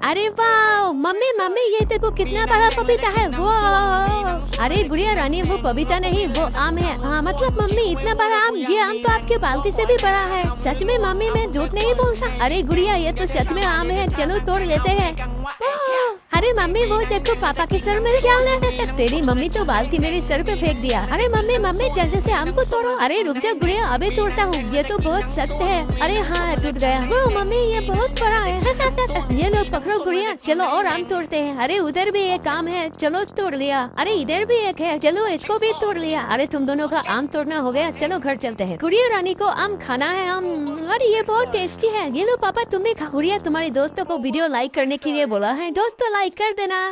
अरे वाह mummy mummy, ये देखो कितना बड़ा पपीता है। वो अरे गुड़िया रानी, वो पपीता नहीं, वो आम है। हाँ मतलब मम्मी, इतना बड़ा आम, ये आम तो आपके बाल्टी से भी बड़ा है। सच में मम्मी, मैं झूठ नहीं बोल रहा। अरे गुड़िया, ये तो सच में आम है, चलो तोड़ लेते हैं। अरे मम्मी, वो देखो पापा के सर में क्या है। तेरी मम्मी तो बाल्टी मेरे सर पे फेंक दिया। अरे मम्मी मम्मी, जल्दी से आम को तोड़ो। अरे रुक जा गुड़िया, अबे तोड़ता हूँ, ये तो बहुत सख्त है। अरे हाँ, टूट गया। वो मम्मी, ये बहुत बड़ा है। ये लो पकड़ो गुड़िया, चलो और आम तोड़ते हैं। अरे उधर भी एक आम है, चलो तोड़ लिया। अरे इधर भी एक है, चलो इसको भी तोड़ लिया। अरे तुम दोनों का आम तोड़ना हो गया, चलो घर चलते हैं। गुड़िया रानी को आम खाना है। आम, अरे ये बहुत टेस्टी है। ये लो पापा, तुम भी खाओ। गुड़िया तुम्हारे दोस्तों को वीडियो लाइक करने के लिए बोला है, दोस्तों लाइक कर देना।